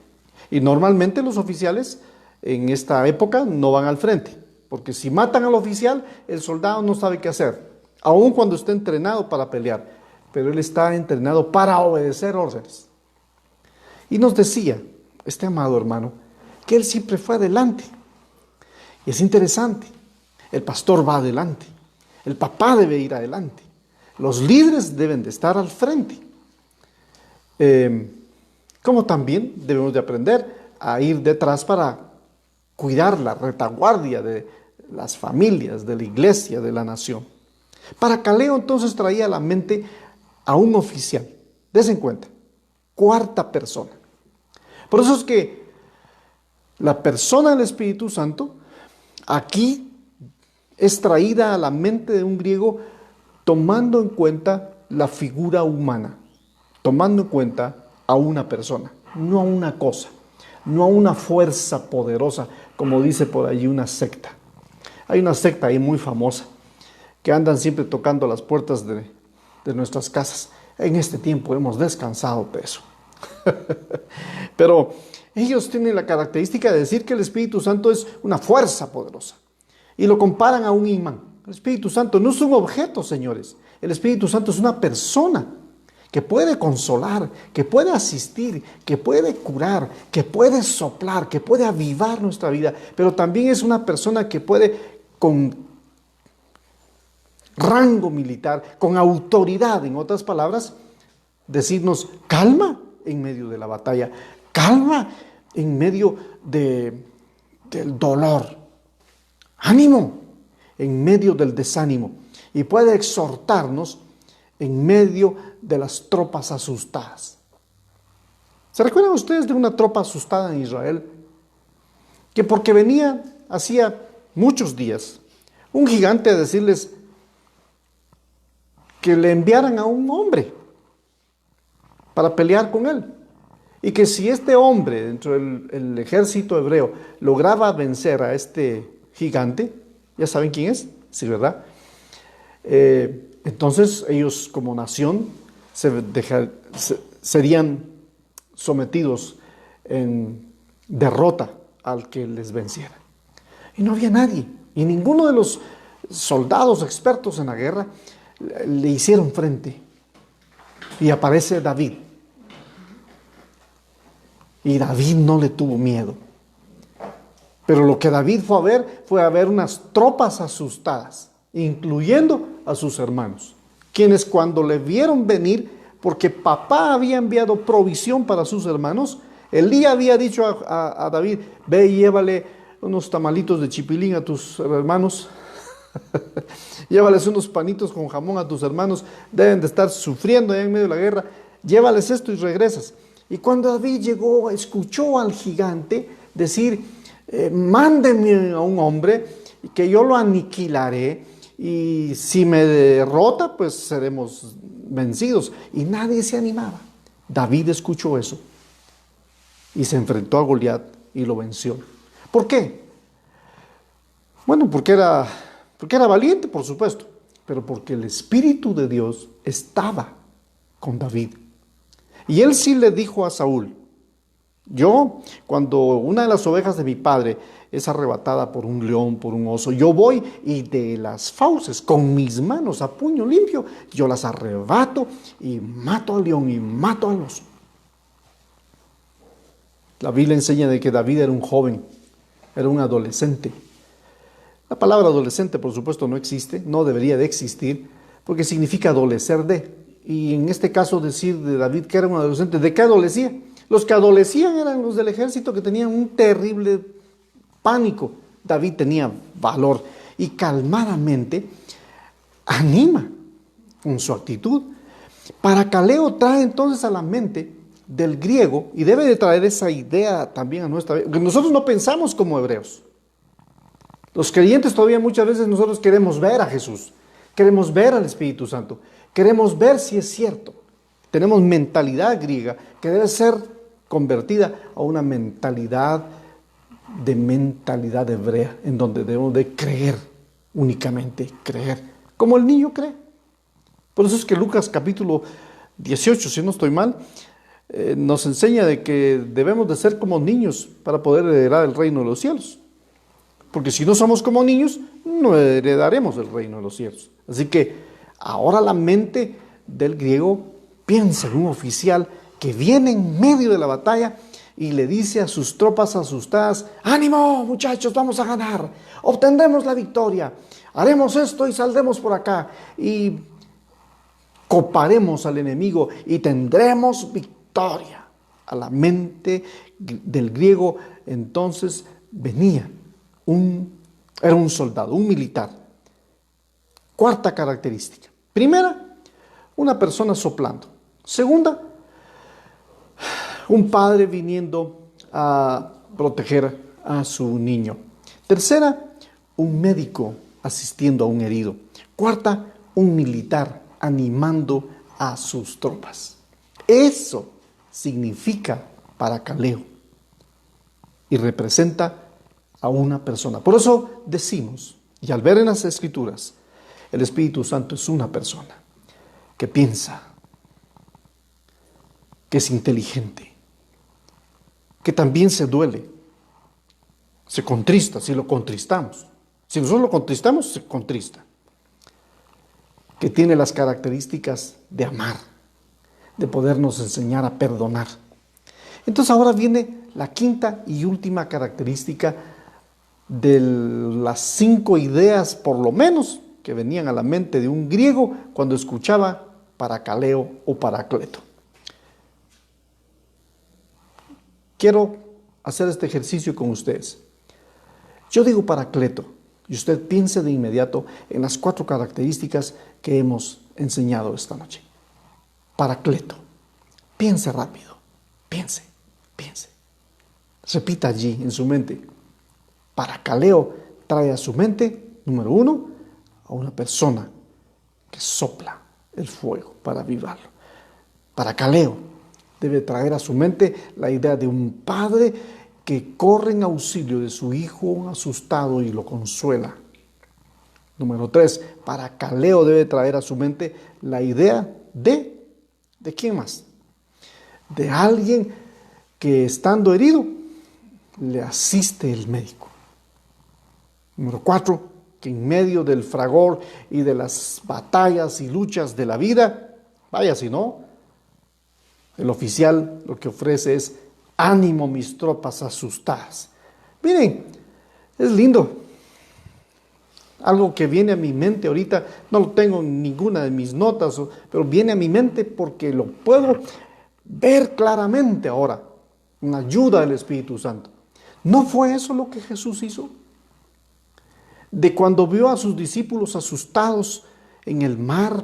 Y normalmente los oficiales en esta época no van al frente, porque si matan al oficial, el soldado no sabe qué hacer, aun cuando esté entrenado para pelear, pero él está entrenado para obedecer órdenes. Y nos decía este amado hermano que él siempre fue adelante. Y es interesante, el pastor va adelante, el papá debe ir adelante, los líderes deben de estar al frente. Como también debemos de aprender a ir detrás para cuidar la retaguardia de las familias, de la iglesia, de la nación. Paracaleo entonces traía a la mente a un oficial, dense en cuenta, cuarta persona. Por eso es que la persona del Espíritu Santo aquí es traída a la mente de un griego tomando en cuenta la figura humana, tomando en cuenta a una persona, no a una cosa, no a una fuerza poderosa, como dice por allí una secta. Hay una secta ahí muy famosa que andan siempre tocando las puertas de nuestras casas. En este tiempo hemos descansado de eso. Pero ellos tienen la característica de decir que el Espíritu Santo es una fuerza poderosa y lo comparan a un imán. El Espíritu Santo no es un objeto, señores. El Espíritu Santo es una persona que puede consolar, que puede asistir, que puede curar, que puede soplar, que puede avivar nuestra vida, pero también es una persona que puede, con rango militar, con autoridad, en otras palabras, decirnos: calma en medio de la batalla, calma en medio del dolor, ánimo en medio del desánimo, y puede exhortarnos en medio de las tropas asustadas. ¿Se recuerdan ustedes de una tropa asustada en Israel? Que porque venía hacía muchos días un gigante a decirles que le enviaran a un hombre para pelear con él. Y que si este hombre dentro del ejército hebreo lograba vencer a este gigante, ya saben quién es, sí, ¿verdad? Entonces ellos como nación serían sometidos en derrota al que les venciera. Y no había nadie, y ninguno de los soldados expertos en la guerra le hicieron frente. Y aparece David. Y David no le tuvo miedo. Pero lo que David fue a ver unas tropas asustadas, incluyendo a sus hermanos, quienes cuando le vieron venir, porque papá había enviado provisión para sus hermanos, Elí había dicho a David: ve y llévale unos tamalitos de chipilín a tus hermanos, llévales unos panitos con jamón a tus hermanos, deben de estar sufriendo allá en medio de la guerra, llévales esto y regresas. Y cuando David llegó, escuchó al gigante decir: mándeme a un hombre que yo lo aniquilaré, y si me derrota, pues seremos vencidos. Y nadie se animaba. David escuchó eso y se enfrentó a Goliat y lo venció. ¿Por qué? Bueno, porque era valiente, por supuesto, pero porque el Espíritu de Dios estaba con David. Y él sí le dijo a Saúl: yo, cuando una de las ovejas de mi padre es arrebatada por un león, por un oso, yo voy y de las fauces, con mis manos a puño limpio, yo las arrebato y mato al león y mato al oso. La Biblia enseña de que David era un joven, era un adolescente. La palabra adolescente, por supuesto, no existe, no debería de existir, porque significa adolecer de. Y en este caso decir de David que era un adolescente, ¿de qué adolecía? Los que adolecían eran los del ejército, que tenían un terrible pánico. David tenía valor y calmadamente anima con su actitud. Paracaleo trae entonces a la mente del griego, y debe de traer esa idea también a nuestra vida, porque nosotros no pensamos como hebreos. Los creyentes todavía muchas veces nosotros queremos ver a Jesús, queremos ver al Espíritu Santo, queremos ver si es cierto. Tenemos mentalidad griega que debe ser convertida a una mentalidad hebrea, en donde debemos de creer, únicamente creer, como el niño cree. Por eso es que Lucas capítulo 18, si no estoy mal, nos enseña de que debemos de ser como niños para poder heredar el reino de los cielos. Porque si no somos como niños, no heredaremos el reino de los cielos. Así que ahora la mente del griego piensa en un oficial que viene en medio de la batalla y le dice a sus tropas asustadas: ánimo muchachos, vamos a ganar, obtendremos la victoria, haremos esto y saldremos por acá y coparemos al enemigo y tendremos victoria. A la mente del griego entonces venía era un soldado, un militar. Cuarta característica. Primera, una persona soplando. Segunda, un padre viniendo a proteger a su niño. Tercera, un médico asistiendo a un herido. Cuarta, un militar animando a sus tropas. Eso significa paracaleo y representa a una persona. Por eso decimos, y al ver en las Escrituras, el Espíritu Santo es una persona que piensa, que es inteligente, que también se duele, se contrista si lo contristamos. Si nosotros lo contristamos, se contrista. Que tiene las características de amar, de podernos enseñar a perdonar. Entonces ahora viene la quinta y última característica de las 5 ideas, por lo menos, que venían a la mente de un griego cuando escuchaba paracaleo o paracleto. Quiero hacer este ejercicio con ustedes. Yo digo paracleto y usted piense de inmediato en las 4 características que hemos enseñado esta noche. Paracleto. Piense rápido. Piense. Repita allí en su mente. Paracaleo trae a su mente, número 1, a una persona que sopla el fuego para avivarlo. Paracaleo debe traer a su mente la idea de un padre que corre en auxilio de su hijo asustado y lo consuela. Número 3, paracaleo debe traer a su mente la idea ¿de quién más? De alguien que estando herido le asiste el médico. Número 4, que en medio del fragor y de las batallas y luchas de la vida, vaya si no, el oficial lo que ofrece es ánimo mis tropas asustadas. Miren, es lindo. Algo que viene a mi mente ahorita, no lo tengo en ninguna de mis notas, pero viene a mi mente porque lo puedo ver claramente ahora, con ayuda del Espíritu Santo. ¿No fue eso lo que Jesús hizo? De cuando vio a sus discípulos asustados en el mar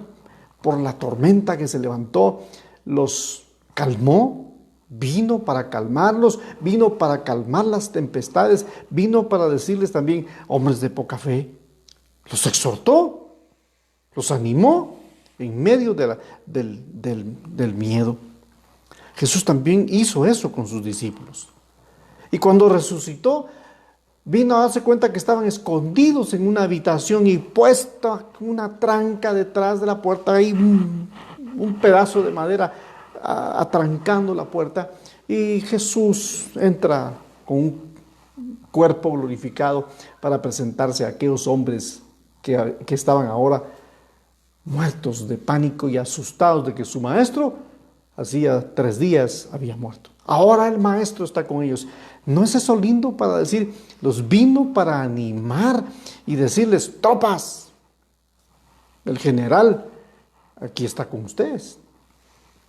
por la tormenta que se levantó, los calmó, vino para calmarlos, vino para calmar las tempestades, vino para decirles también, hombres de poca fe. Los exhortó, los animó en medio del miedo. Jesús también hizo eso con sus discípulos. Y cuando resucitó, Vino a darse cuenta que estaban escondidos en una habitación y puesta una tranca detrás de la puerta, y un pedazo de madera atrancando la puerta. Y Jesús entra con un cuerpo glorificado para presentarse a aquellos hombres que estaban ahora muertos de pánico y asustados de que su maestro hacía 3 días había muerto. Ahora el maestro está con ellos. ¿No es eso lindo para decir, los vino para animar y decirles, tropas, el general aquí está con ustedes?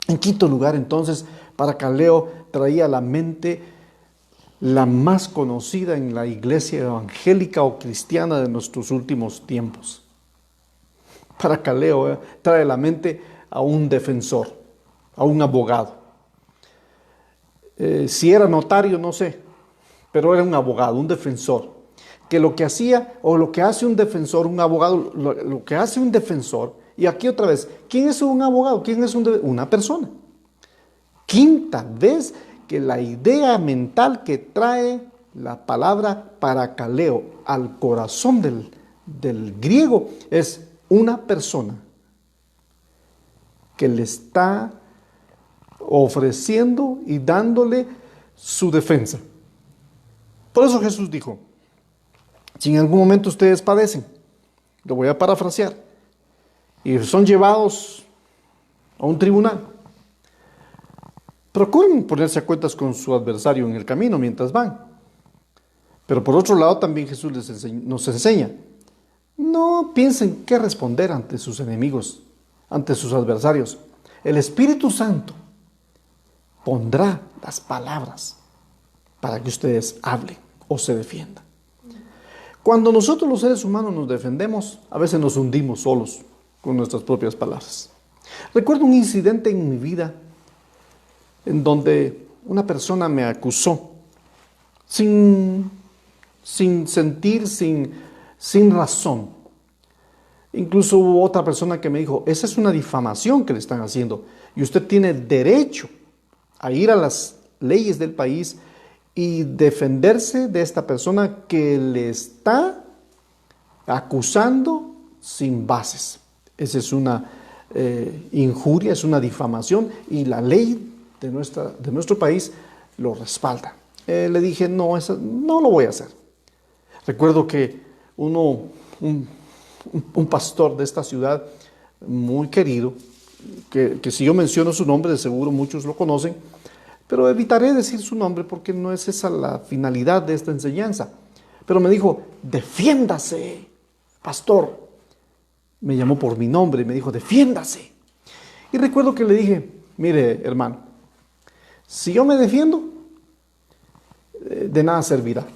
En quinto lugar, entonces, Paracaleo traía a la mente la más conocida en la iglesia evangélica o cristiana de nuestros últimos tiempos. Paracaleo trae a la mente a un defensor, a un abogado. Si era notario, no sé, pero era un abogado, un defensor. Que lo que hacía, o lo que hace un defensor, un abogado, lo que hace un defensor, y aquí otra vez, ¿quién es un abogado? ¿Quién es una persona? Quinta vez que la idea mental que trae la palabra paracaleo al corazón del griego es una persona que le está ofreciendo y dándole su defensa. Por eso Jesús dijo, si en algún momento ustedes padecen, lo voy a parafrasear, y son llevados a un tribunal, procuren ponerse a cuentas con su adversario en el camino mientras van. Pero por otro lado también Jesús nos enseña, no piensen qué responder ante sus enemigos, ante sus adversarios. El Espíritu Santo pondrá las palabras para que ustedes hablen o se defiendan. Cuando nosotros los seres humanos nos defendemos, a veces nos hundimos solos con nuestras propias palabras. Recuerdo un incidente en mi vida en donde una persona me acusó sin sentir, sin razón. Incluso hubo otra persona que me dijo, esa es una difamación que le están haciendo y usted tiene derecho a ir a las leyes del país y defenderse de esta persona que le está acusando sin bases. Esa es una injuria, es una difamación y la ley de nuestro país lo respalda. Le dije, no lo voy a hacer. Recuerdo que un pastor de esta ciudad, muy querido, que si yo menciono su nombre, de seguro muchos lo conocen, pero evitaré decir su nombre porque no es esa la finalidad de esta enseñanza. Pero me dijo, defiéndase, pastor. Me llamó por mi nombre y me dijo, defiéndase. Y recuerdo que le dije, mire, hermano, si yo me defiendo, de nada servirá.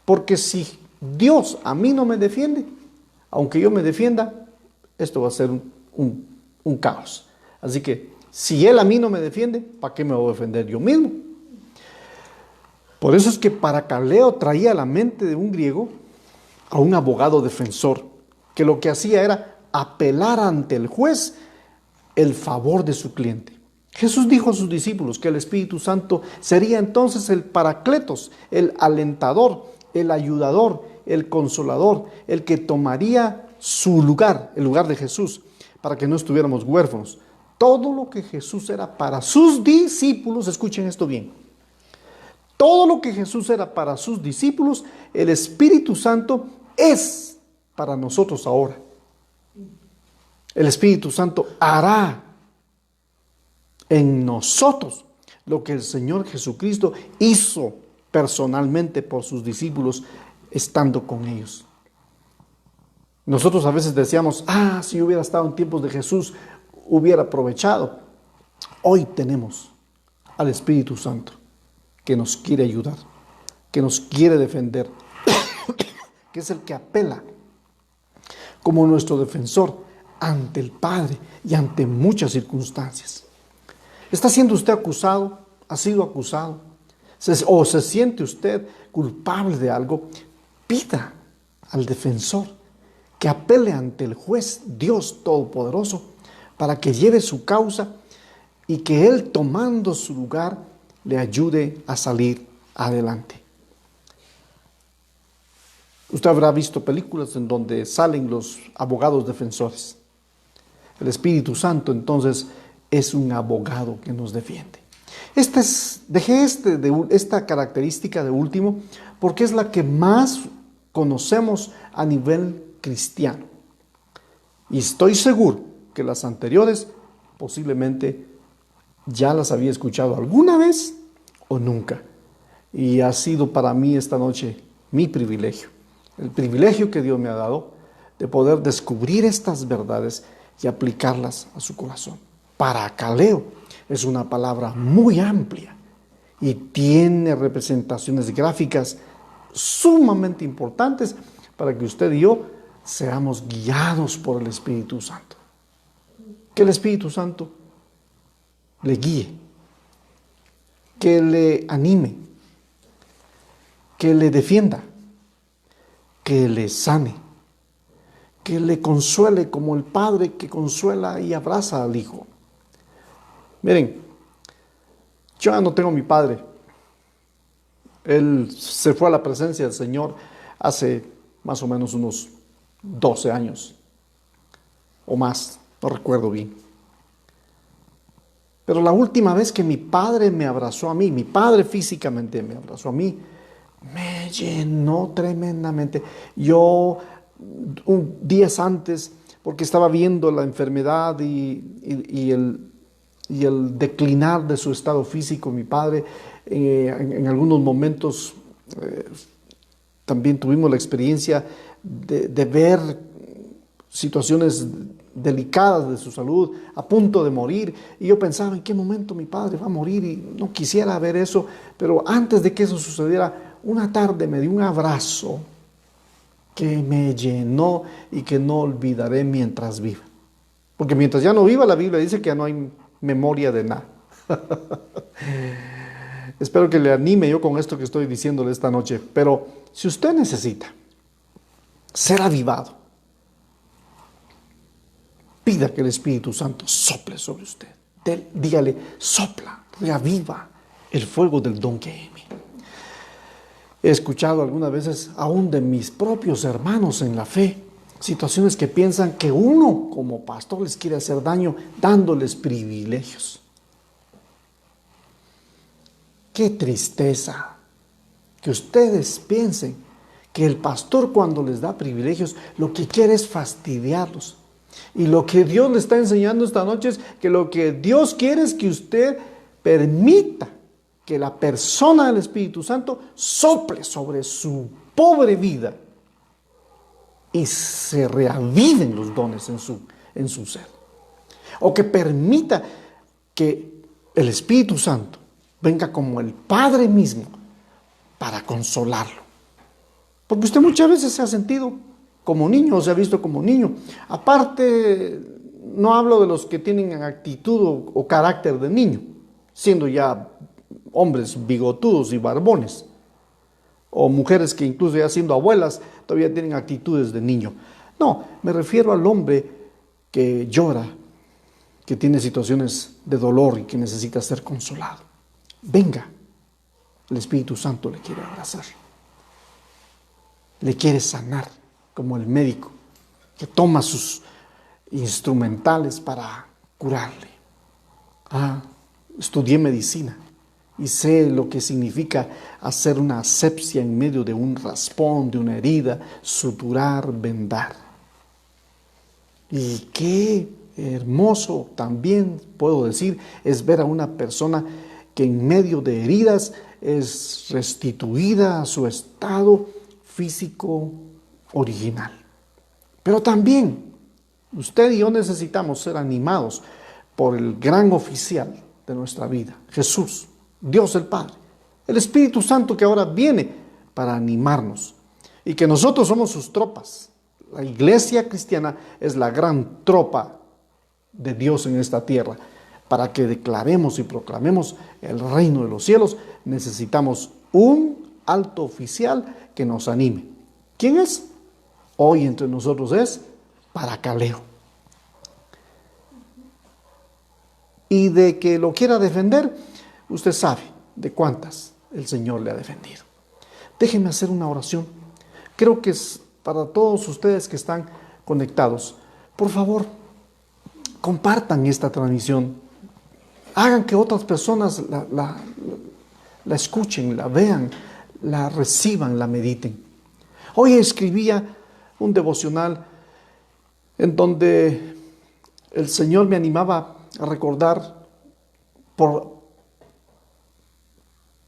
Porque si Dios a mí no me defiende, aunque yo me defienda, esto va a ser un caos. Así que si Él a mí no me defiende, ¿para qué me voy a defender yo mismo? Por eso es que Paracaleo traía a la mente de un griego a un abogado defensor, que lo que hacía era apelar ante el juez el favor de su cliente. Jesús dijo a sus discípulos que el Espíritu Santo sería entonces el Paracletos, el alentador, el ayudador, el consolador, el que tomaría su lugar, el lugar de Jesús, para que no estuviéramos huérfanos. Todo lo que Jesús era para sus discípulos, escuchen esto bien, todo lo que Jesús era para sus discípulos, el Espíritu Santo es para nosotros ahora. El Espíritu Santo hará en nosotros lo que el Señor Jesucristo hizo personalmente por sus discípulos estando con ellos. Nosotros a veces decíamos, si hubiera estado en tiempos de Jesús, hubiera aprovechado. Hoy tenemos al Espíritu Santo que nos quiere ayudar, que nos quiere defender, que es el que apela como nuestro defensor ante el Padre y ante muchas circunstancias. ¿Está siendo usted acusado? ¿Ha sido acusado? ¿O se siente usted culpable de algo? Pida al defensor que apele ante el juez Dios Todopoderoso para que lleve su causa y que Él, tomando su lugar, le ayude a salir adelante. Usted habrá visto películas en donde salen los abogados defensores. El Espíritu Santo entonces es un abogado que nos defiende. Dejé esta característica de último porque es la que más conocemos a nivel cristiano. Y estoy seguro que las anteriores posiblemente ya las había escuchado alguna vez o nunca. Y ha sido para mí esta noche mi privilegio, el privilegio que Dios me ha dado de poder descubrir estas verdades y aplicarlas a su corazón. Paracaleo es una palabra muy amplia y tiene representaciones gráficas sumamente importantes para que usted y yo seamos guiados por el Espíritu Santo. Que el Espíritu Santo le guíe, que le anime, que le defienda, que le sane, que le consuele como el Padre que consuela y abraza al Hijo. Miren, yo ya no tengo a mi padre. Él se fue a la presencia del Señor hace más o menos unos 12 años o más, no recuerdo bien. Pero la última vez que mi padre me abrazó a mí, mi padre físicamente me abrazó a mí, me llenó tremendamente. Yo, días antes, porque estaba viendo la enfermedad y el declinar de su estado físico, mi padre, en algunos momentos también tuvimos la experiencia de ver situaciones delicadas de su salud, a punto de morir, y yo pensaba en qué momento mi padre va a morir y no quisiera ver eso, pero antes de que eso sucediera, una tarde me dio un abrazo que me llenó y que no olvidaré mientras viva. Porque mientras ya no viva, la Biblia dice que ya no hay memoria de nada. Espero que le anime yo con esto que estoy diciéndole esta noche, pero si usted necesita ser avivado, pida que el Espíritu Santo sople sobre usted. Dígale, sopla, reaviva el fuego del don que hay en mí. He escuchado algunas veces, aún de mis propios hermanos en la fe, situaciones que piensan que uno como pastor les quiere hacer daño dándoles privilegios. Qué tristeza que ustedes piensen que el pastor cuando les da privilegios lo que quiere es fastidiarlos. Y lo que Dios le está enseñando esta noche es que lo que Dios quiere es que usted permita que la persona del Espíritu Santo sople sobre su pobre vida y se reaviven los dones en su ser. O que permita que el Espíritu Santo venga como el Padre mismo para consolarlo. Porque usted muchas veces se ha sentido como niño o se ha visto como niño. Aparte, no hablo de los que tienen actitud o carácter de niño, siendo ya hombres bigotudos y barbones, o mujeres que incluso ya siendo abuelas todavía tienen actitudes de niño. No, me refiero al hombre que llora, que tiene situaciones de dolor y que necesita ser consolado. Venga, el Espíritu Santo le quiere abrazar, le quiere sanar, como el médico que toma sus instrumentales para curarle. Estudié medicina y sé lo que significa hacer una asepsia en medio de un raspón, de una herida, suturar, vendar. Y qué hermoso también puedo decir es ver a una persona que en medio de heridas es restituida a su estado físico original. Pero también usted y yo necesitamos ser animados por el gran oficial de nuestra vida, Jesús, Dios el Padre, el Espíritu Santo que ahora viene para animarnos y que nosotros somos sus tropas. La iglesia cristiana es la gran tropa de Dios en esta tierra. Para que declaremos y proclamemos el reino de los cielos, necesitamos un alto oficial que nos anime. ¿Quién es? Hoy entre nosotros es Paracaleo. Y de que lo quiera defender, usted sabe de cuántas el Señor le ha defendido. Déjeme hacer una oración. creo que es para todos ustedes que están conectados. Por favor, compartan esta transmisión. Hagan que otras personas la escuchen, la vean, la reciban, la mediten. Hoy escribía un devocional en donde el Señor me animaba a recordar por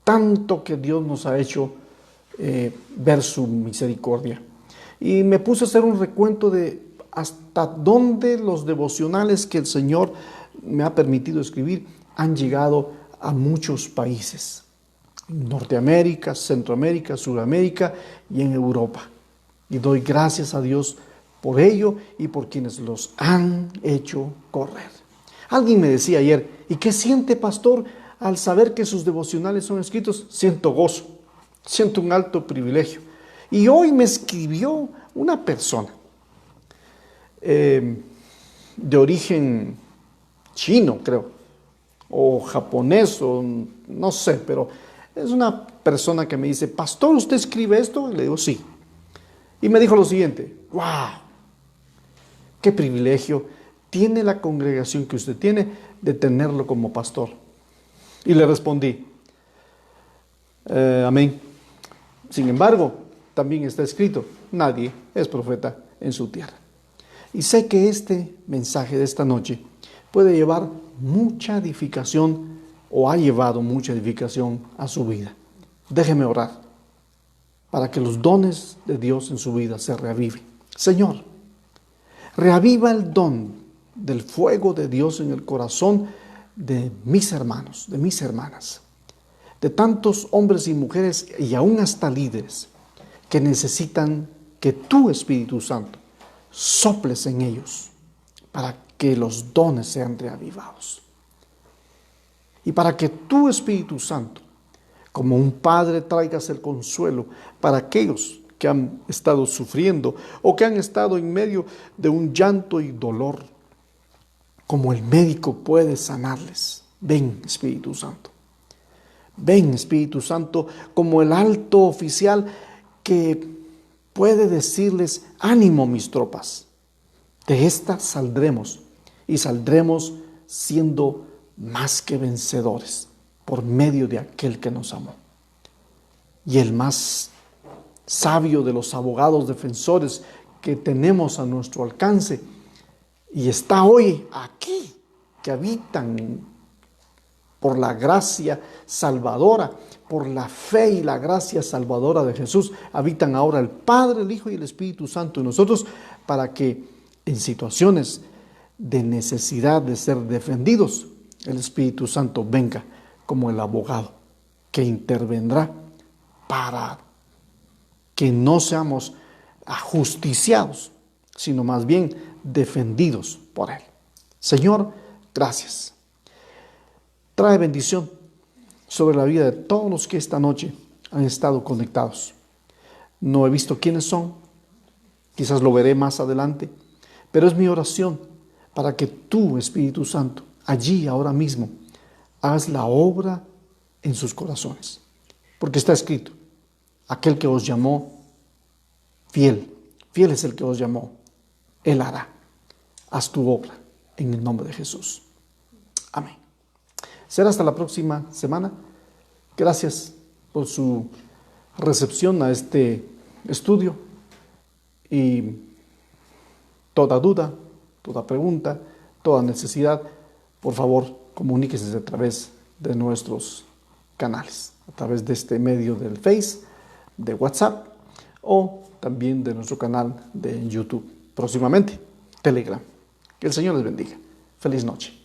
tanto que Dios nos ha hecho ver su misericordia. Y me puse a hacer un recuento de hasta dónde los devocionales que el Señor me ha permitido escribir han llegado a muchos países. En Norteamérica, Centroamérica, Sudamérica y en Europa. Y doy gracias a Dios por ello y por quienes los han hecho correr. Alguien me decía ayer, ¿y qué siente, pastor, al saber que sus devocionales son escritos? Siento gozo, siento un alto privilegio. Y hoy me escribió una persona de origen chino, creo, o japonés, o no sé, pero es una persona que me dice, pastor, ¿usted escribe esto? Y le digo, sí. Y me dijo lo siguiente, wow, qué privilegio tiene la congregación que usted tiene de tenerlo como pastor. Y le respondí, amén. Sin embargo, también está escrito, nadie es profeta en su tierra. Y sé que este mensaje de esta noche puede llevar mucha edificación o ha llevado mucha edificación a su vida. Déjeme orar para que los dones de Dios en su vida se reaviven. Señor, reaviva el don del fuego de Dios en el corazón de mis hermanos, de mis hermanas, de tantos hombres y mujeres y aún hasta líderes que necesitan que tu Espíritu Santo soples en ellos para que los dones sean reavivados. Y para que tu Espíritu Santo, como un padre, traigas el consuelo para aquellos que han estado sufriendo o que han estado en medio de un llanto y dolor, como el médico puede sanarles. Ven, Espíritu Santo. Ven, Espíritu Santo, como el alto oficial que puede decirles, ánimo mis tropas, de esta saldremos y saldremos siendo más que vencedores por medio de aquel que nos amó. Y el más sabio de los abogados defensores que tenemos a nuestro alcance y está hoy aquí, que habitan por la gracia salvadora, por la fe y la gracia salvadora de Jesús, habitan ahora el Padre, el Hijo y el Espíritu Santo en nosotros, para que en situaciones de necesidad de ser defendidos, el Espíritu Santo venga como el abogado que intervendrá para que no seamos ajusticiados, sino más bien defendidos por Él. Señor, gracias. Trae bendición sobre la vida de todos los que esta noche han estado conectados. No he visto quiénes son, quizás lo veré más adelante, pero es mi oración para que tú, Espíritu Santo, allí, ahora mismo, hagas la obra en sus corazones. Porque está escrito, aquel que os llamó, fiel es el que os llamó, Él hará. Haz tu obra en el nombre de Jesús. Amén. Será hasta la próxima semana. Gracias por su recepción a este estudio y toda duda, toda pregunta, toda necesidad, por favor, comuníquese a través de nuestros canales, a través de este medio del Face, de WhatsApp o también de nuestro canal de YouTube. Próximamente, Telegram. Que el Señor les bendiga. Feliz noche.